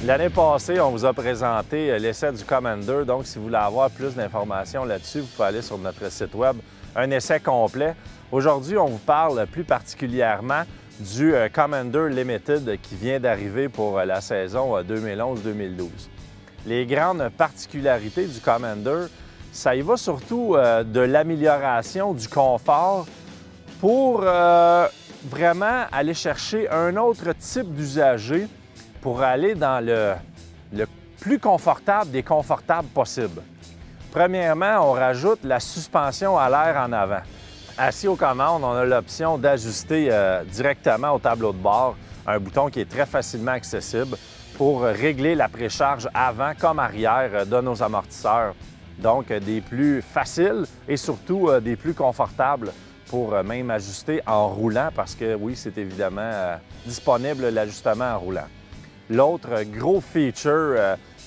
L'année passée, on vous a présenté l'essai du Commander. Donc, si vous voulez avoir plus d'informations là-dessus, vous pouvez aller sur notre site web. Un essai complet. Aujourd'hui, on vous parle plus particulièrement du Commander Limited qui vient d'arriver pour la saison 2011-2012. Les grandes particularités du Commander, ça y va surtout de l'amélioration du confort pour vraiment aller chercher un autre type d'usager pour aller dans le plus confortable des confortables possibles. Premièrement, on rajoute la suspension à l'air en avant. Assis aux commandes, on a l'option d'ajuster directement au tableau de bord, un bouton qui est très facilement accessible pour régler la précharge avant comme arrière de nos amortisseurs. Donc, des plus faciles et surtout des plus confortables pour même ajuster en roulant parce que oui, c'est évidemment disponible l'ajustement en roulant. L'autre gros feature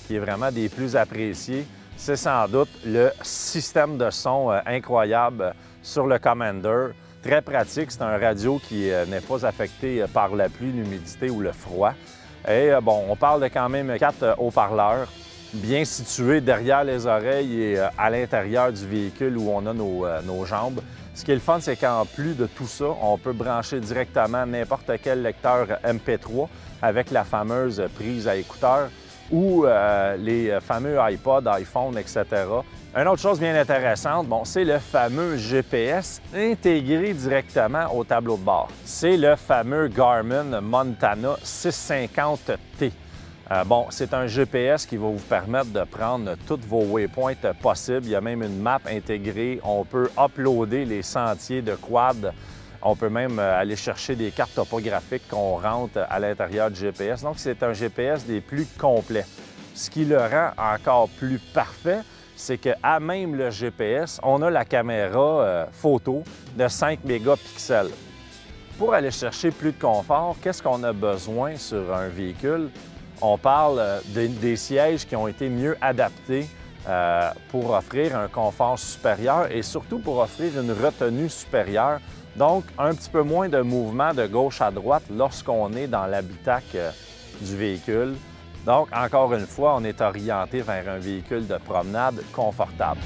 qui est vraiment des plus appréciés, c'est sans doute le système de son incroyable sur le Commander. Très pratique, c'est un radio qui n'est pas affecté par la pluie, l'humidité ou le froid. Et bon, on parle de quand même 4 haut-parleurs bien situés derrière les oreilles et à l'intérieur du véhicule où on a nos jambes. Ce qui est le fun, c'est qu'en plus de tout ça, on peut brancher directement n'importe quel lecteur MP3 avec la fameuse prise à écouteurs ou les fameux iPod, iPhone, etc. Une autre chose bien intéressante, bon, c'est le fameux GPS intégré directement au tableau de bord. C'est le fameux Garmin Montana 650T. Bon, c'est un GPS qui va vous permettre de prendre tous vos waypoints possibles. Il y a même une map intégrée. On peut uploader les sentiers de quad. On peut même aller chercher des cartes topographiques qu'on rentre à l'intérieur du GPS. Donc, c'est un GPS des plus complets. Ce qui le rend encore plus parfait, c'est qu'à même le GPS, on a la caméra photo de 5 mégapixels. Pour aller chercher plus de confort, qu'est-ce qu'on a besoin sur un véhicule? On parle des sièges qui ont été mieux adaptés pour offrir un confort supérieur et surtout pour offrir une retenue supérieure. Donc, un petit peu moins de mouvement de gauche à droite lorsqu'on est dans l'habitacle du véhicule. Donc, encore une fois, on est orienté vers un véhicule de promenade confortable.